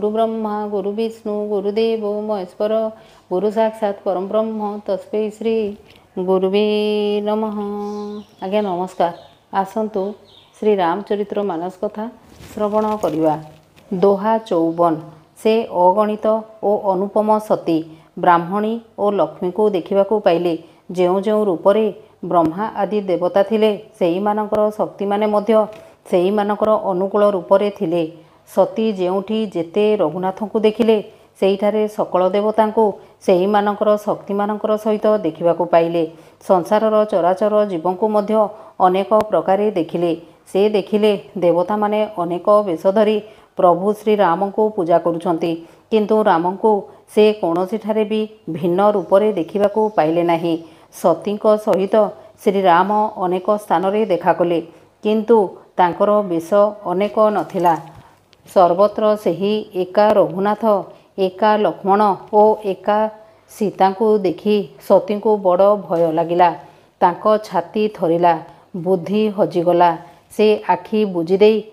गुरु ब्रह्मा गुरु विष्णु गुरुदेव महेश्वर गुरु साक्षात परम ब्रह्म तस्मै श्री गुरुवे नमः। आज्ञा नमस्कार। आसतु श्री रामचरित्र मानस कथा श्रवण करिवा। दोहा 54। से अगणित ओ अनुपम सती ब्राह्मणी और लक्ष्मी को देखा पाइले। जो जो रूपरे ब्रह्मा आदि देवता थिले सेही मानकर शक्ति माने मध्य सेही मानकर अनुकूल रूपरे थिले। सती जेउठी जेते रघुनाथ को देखिले सेहीठारे सकल देवता को सेही मानकर शक्ति मानकर सहित देखा पाइले। संसारर चराचर जीव को मध्य अनेक प्रकार देखिले। से देखिले देवता माने अनेक वेश धरी प्रभु श्री राम को पूजा करुछंती, किंतु राम को से कौनसी ठारे भी भिन्न रूपरे देखा पाइले नाही। सतीଙ୍କ सहित श्री राम अनेक स्थान रे देखा कले, किंतु तांकर वेश अनेक नथिला। सर्वत्र सेही एका रघुनाथ एका लक्ष्मण और एका सीता को देखी सती को बड़ भय लगिला। तांको छाती थरिला, बुद्धि हजिगला। से आखि बुझी देई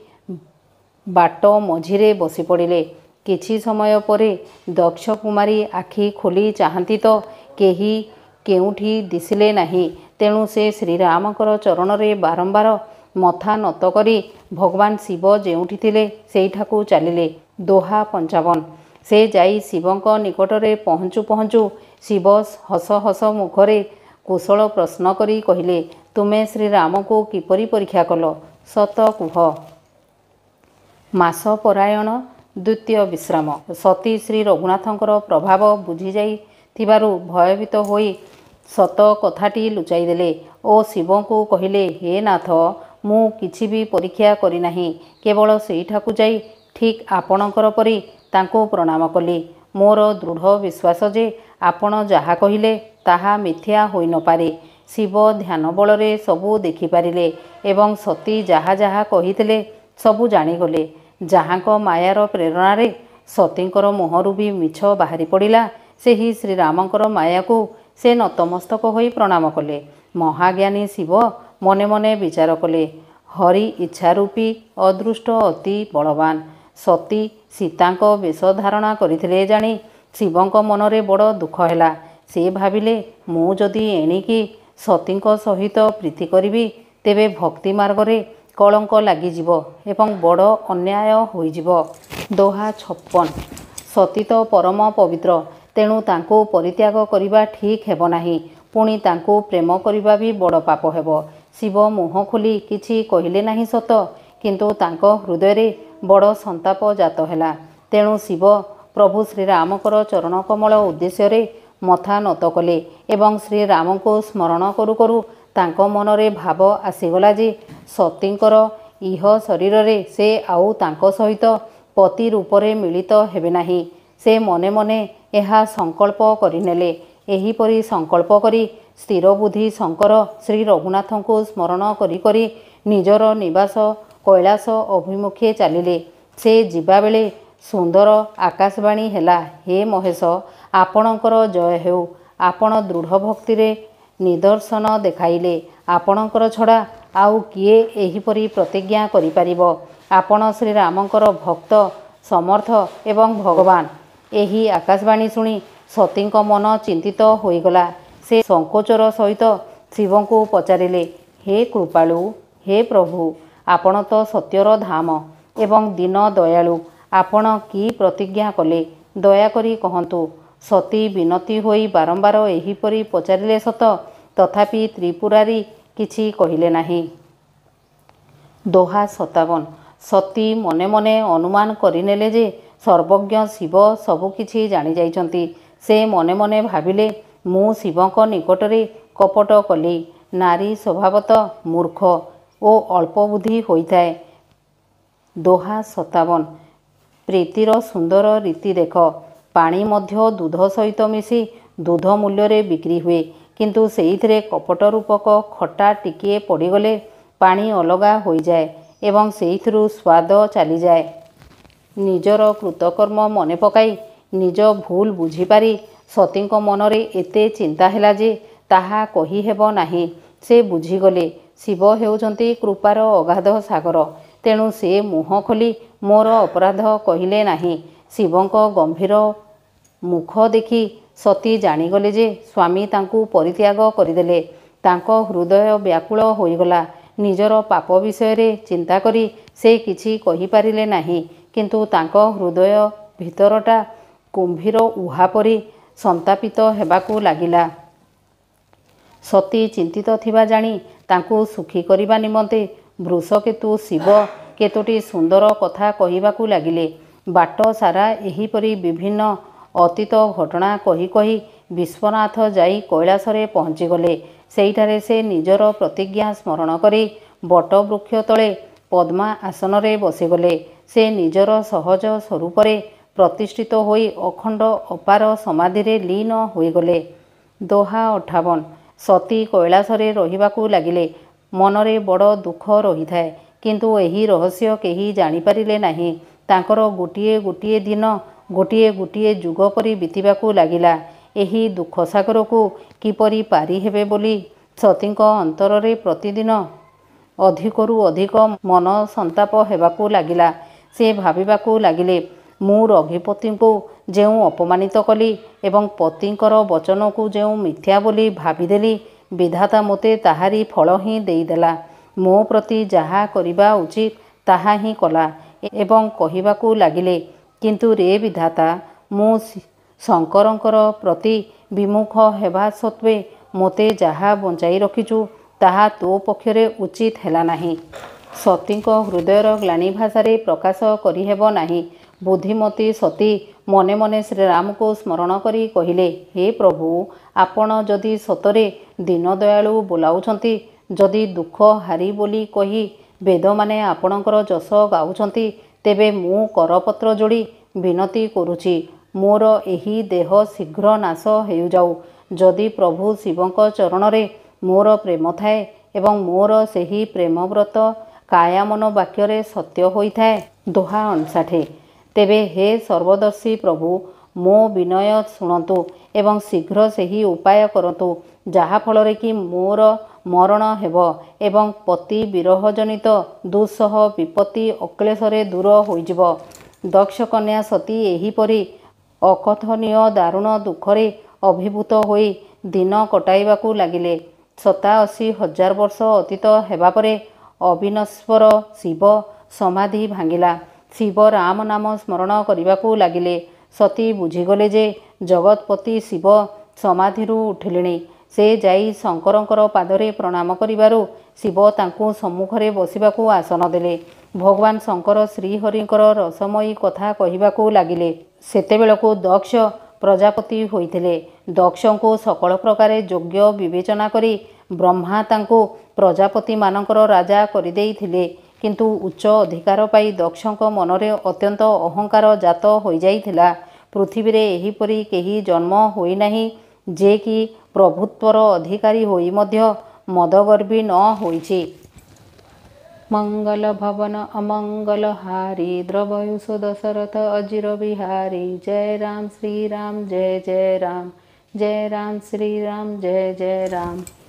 बाट मझिरे बसी पड़िले। किछि समय परे दक्ष कुमारी आखि खोली चाहती तो केही केउठी दिसिले नाही। तेणु से श्रीरामकर चरण रे बारंबार मथा नत करी भगवान शिव जेउठी थिले सेठाकू चलिले। दोहा 55। से जाई शिवंक निकटरे पहुँचु पहुँचु शिव हस हस मुखरे कुशल प्रश्न करी कहिले, तुमे श्रीराम को किपरि परीक्षा कल, सत कुह। मास परायण द्वितीय विश्राम। सती श्री रघुनाथंकर प्रभाव बुझी जाइथिबारु भयभीत होई सत कथाटी लुचाई देले ओ शिव को कहिले, हे नाथ मु किछि भी परीक्षा करी नाही, केवल सेठाकू जाई ठीक आपणकर परि तांको प्रणाम कली। मोर दृढ़ विश्वास जे आपण जहा कहिले ताहा मिथ्या होई न पारे। शिव ध्यान बलरे सबू देखि पारिले एवं सती जहा जहा कहिथिले सबू जानिगले। जहाँक मायार प्रेरणा रे सतींकर मुहरु भी मिछ बाहरी पड़िला, सेही श्रीरामंकर माया को से नतमस्तक होई प्रणाम कले। महाज्ञानी शिव मने मने विचार कले, हरि इच्छारूपी अदृष्ट अति बलवान। सती सीतांक वेश धारणा करिथिले जानी शिवंक मनरे बड़ दुख हैला। से भाविले मु जदि एणिकी सतींक सहित प्रीति करिबी तेबे भक्ति मार्गरे कलंक लागिजिब एवं बड़ अन्याय होइजिब। दोहा 56। सती तो परम पवित्र, तेणु तांको परित्याग करिबा ठीक हेब नाही। पुणी तांको प्रेम करिबा भी बड़ पाप हेब। शिव मुह खोली किछि कहिले नाही सत, किंतु तांको हृदय रे बड़ संताप जात हैला। तेणु शिव प्रभु श्रीरामकर चरण कमल उद्देश्य रे मथा नत कले एवं श्रीराम को स्मरण करू करू तांको मनरे भाव आसीगला जे सतींकर इह शरीर रे से आउ तांको सहित पति रूपरे मिलित हेबे नाही। से मने मने एहा संकल्प करिनेले। एहीपरि संकल्प करी स्थिर बुद्धि शंकर श्री रघुनाथ को स्मरण करी करी निजर निवास कैलास अभिमुखे चलिले। से जिबा बेले सुंदर आकाशवाणी हेला, हे महेश आपणकर जय हेउ। आपण दृढ़ भक्ति रे निदर्शन देखाइले। आपणकर छड़ा आउ किए एहीपरि प्रतिज्ञा करि परिबो। आपण श्रीरामंकर भक्त समर्थ एवं भगवान। एही आकाशवाणी शुणी सतींक मन चिंतित होइगला। से संकोचर सहित शिव को पचारिले, हे कृपालु हे प्रभु आपण तो सत्यर धाम एवं दीन दयालु, आपण की प्रतिज्ञा कले दयाकरी कहंतु। सती विनती होई बारंबार एहीपरि पचारिले सत, तथापि त्रिपुरारी किछि कहिले नाही। दोहा 57। सती मने मने अनुमान करिनेले जे सर्वज्ञ शिव सबुकिछि जानि जाइछंती। से मने मने भाविले मु शिवंक निकटरे कपट कली। नारी स्वभावत मूर्ख ओ अल्प बुद्धि होइथाए। दोहा 57। प्रीतिर सुंदर रीति देख, पानी मध्य दूध सहित मिसी दूध मूल्य बिक्री हुए, किंतु सेइथिरे कपट रूपक खटा टिकिए पड़गले पानी अलगा हो जाए एवं सेइथिरु स्वाद चली जाए। निजर कृतकर्म मने पकाई निज भूल बुझीपारी सतींक मनरे एते चिंता हैला जे ताहा कही हेब नाही। से बुझीगले शिव हेउचंती कृपार अगाध सागर, तेणु से मुह खोली मोर अपराध कहिले नाही। ଶିବଙ୍କ ଗମ୍ଭୀର ମୁଖ ଦେଖି ସତୀ ଜାଣିଗଲେ ଯେ ସ୍ୱାମୀ ତାଙ୍କୁ ପରିତ୍ୟାଗ କରିଦେଲେ। ତାଙ୍କ ହୃଦୟ ବ୍ୟାକୁଳ ହୋଇଗଲା। ନିଜର ପାପ ବିଷୟରେ ଚିନ୍ତା କରି ସେ କିଛି କହିପାରିଲେ ନାହିଁ। କିନ୍ତୁ ତାଙ୍କ ହୃଦୟ ଭିତରଟା କୁମ୍ଭୀର ଉହା ପରି ସନ୍ତାପିତ ହେବାକୁ ଲାଗିଲା। ସତୀ ଚିନ୍ତିତ ଥିବା ଜାଣି ତାଙ୍କୁ ସୁଖୀ କରିବା ନିମନ୍ତେ ବୃଷକେତୁ ଶିବ କେତୋଟି ସୁନ୍ଦର କଥା କହିବାକୁ ଲାଗିଲେ। ବାଟ ସାରା ଏହିପରି ବିଭିନ୍ନ ଅତୀତ ଘଟଣା କହି କହି ବିଶ୍ୱନାଥ ଯାଇ କୈଳାସରେ ପହଞ୍ଚିଗଲେ। ସେଇଠାରେ ସେ ନିଜର ପ୍ରତିଜ୍ଞା ସ୍ମରଣ କରି ବଟବୃକ୍ଷ ତଳେ ପଦ୍ମା ଆସନରେ ବସିଗଲେ। ସେ ନିଜର ସହଜ ସ୍ୱରୂପରେ ପ୍ରତିଷ୍ଠିତ ହୋଇ ଅଖଣ୍ଡ ଅପାର ସମାଧିରେ ଲୀନ ହୋଇଗଲେ। ଦୋହା 58। ସତୀ କୈଳାସରେ ରହିବାକୁ ଲାଗିଲେ। ମନରେ ବଡ଼ ଦୁଃଖ ରହିଥାଏ, କିନ୍ତୁ ଏହି ରହସ୍ୟ କେହି ଜାଣିପାରିଲେ ନାହିଁ। ତାଙ୍କର ଗୋଟିଏ ଗୋଟିଏ ଦିନ ଗୋଟିଏ ଗୋଟିଏ ଯୁଗ ପରି ବିତିବାକୁ ଲାଗିଲା। ଏହି ଦୁଃଖ ସାଗରକୁ କିପରି ପାରି ହେବେ ବୋଲି ସତୀଙ୍କ ଅନ୍ତରରେ ପ୍ରତିଦିନ ଅଧିକରୁ ଅଧିକ ମନ ସନ୍ତାପ ହେବାକୁ ଲାଗିଲା। ସେ ଭାବିବାକୁ ଲାଗିଲେ, ମୁଁ ରଘୁପତିଙ୍କୁ ଯେଉଁ ଅପମାନିତ କଲି ଏବଂ ପତିଙ୍କର ବଚନକୁ ଯେଉଁ ମିଥ୍ୟା ବୋଲି ଭାବିଦେଲି, ବିଧାତା ମୋତେ ତାହାରି ଫଳ ହିଁ ଦେଇଦେଲା। ମୋ ପ୍ରତି ଯାହା କରିବା ଉଚିତ ତାହା ହିଁ କଲା। ଏବଂ କହିବାକୁ ଲାଗିଲେ, କିନ୍ତୁ ରେ ବିଧାତା, ମୁଁ ଶଙ୍କରଙ୍କର ପ୍ରତି ବିମୁଖ ହେବା ସତ୍ତ୍ୱେ ମୋତେ ଯାହା ବଞ୍ଚାଇ ରଖିଛୁ ତାହା ତୋ ପକ୍ଷରେ ଉଚିତ ହେଲା ନାହିଁ। ସତୀଙ୍କ ହୃଦୟର ଗ୍ଳାନି ଭାଷାରେ ପ୍ରକାଶ କରିହେବ ନାହିଁ। ବୁଦ୍ଧିମତୀ ସତୀ ମନେ ମନେ ଶ୍ରୀରାମଙ୍କୁ ସ୍ମରଣ କରି କହିଲେ, ହେ ପ୍ରଭୁ, ଆପଣ ଯଦି ସତରେ ଦୀନଦୟାଳୁ ବୋଲାଉଛନ୍ତି, ଯଦି ଦୁଃଖ ହାରି ବୋଲି କହି ବେଦମାନେ ଆପଣଙ୍କର ଯଶ ଗାଉଛନ୍ତି, ତେବେ ମୁଁ କରପତ୍ର ଯୋଡ଼ି ବିନତି କରୁଛି, ମୋର ଏହି ଦେହ ଶୀଘ୍ର ନାଶ ହୋଇଯାଉ। ଯଦି ପ୍ରଭୁ ଶିବଙ୍କ ଚରଣରେ ମୋର ପ୍ରେମ ଥାଏ ଏବଂ ମୋର ସେହି ପ୍ରେମବ୍ରତ କାୟା ମନ ବାକ୍ୟରେ ସତ୍ୟ ହୋଇଥାଏ। ଦୋହା 59। ତେବେ ହେ ସର୍ବଦର୍ଶୀ ପ୍ରଭୁ, ମୋ ବିନୟ ଶୁଣନ୍ତୁ ଏବଂ ଶୀଘ୍ର ସେହି ଉପାୟ କରନ୍ତୁ, ଯାହାଫଳରେ କି ମୋର ମରଣ ହେବ ଏବଂ ପତି ବିରହଜନିତ ଦୁଃସହ ବିପତ୍ତି ଅକ୍ଳେଶରେ ଦୂର ହୋଇଯିବ। ଦକ୍ଷ କନ୍ୟା ସତୀ ଏହିପରି ଅକଥନୀୟ ଦାରୁଣ ଦୁଃଖରେ ଅଭିଭୂତ ହୋଇ ଦିନ କଟାଇବାକୁ ଲାଗିଲେ। 87,000 ବର୍ଷ ଅତୀତ ହେବା ପରେ ଅବିନଶ୍ୱର ଶିବ ସମାଧି ଭାଙ୍ଗିଲା। ଶିବ ରାମ ନାମ ସ୍ମରଣ କରିବାକୁ ଲାଗିଲେ। ସତୀ ବୁଝିଗଲେ ଯେ ଜଗତପତି ଶିବ ସମାଧିରୁ ଉଠିଲେଣି। ସେ ଯାଇ ଶଙ୍କରଙ୍କର ପାଦରେ ପ୍ରଣାମ କରିବାରୁ ଶିବ ତାଙ୍କୁ ସମ୍ମୁଖରେ ବସିବାକୁ ଆସନ ଦେଲେ। ଭଗବାନ ଶଙ୍କର ଶ୍ରୀହରିଙ୍କର ରସମୟୀ କଥା କହିବାକୁ ଲାଗିଲେ। ସେତେବେଳକୁ ଦକ୍ଷ ପ୍ରଜାପତି ହୋଇଥିଲେ। ଦକ୍ଷଙ୍କୁ ସକଳ ପ୍ରକାରେ ଯୋଗ୍ୟ ବିବେଚନା କରି ବ୍ରହ୍ମା ତାଙ୍କୁ ପ୍ରଜାପତିମାନଙ୍କର ରାଜା କରିଦେଇଥିଲେ। କିନ୍ତୁ ଉଚ୍ଚ ଅଧିକାର ପାଇ ଦକ୍ଷଙ୍କ ମନରେ ଅତ୍ୟନ୍ତ ଅହଙ୍କାର ଜାତ ହୋଇଯାଇଥିଲା। ପୃଥିବୀରେ ଏହିପରି କେହି ଜନ୍ମ ହୋଇନାହିଁ ଯେ କି ପ୍ରଭୁତ୍ୱର ଅଧିକାରୀ ହୋଇ ମଧ୍ୟ ମଦଗର୍ବି ନ ହୋଇଛି। ମଙ୍ଗଲ ଭବନ ଅମଙ୍ଗଲ ହାରି ଦ୍ରବୟୁଷ ଦଶରଥ ଅଜିର ବିହାରୀ। ଜୟ ରାମ ଶ୍ରୀରାମ ଜୟ ଜୟ ରାମ, ଜୟ ରାମ ଶ୍ରୀରାମ ଜୟ ଜୟ ରାମ।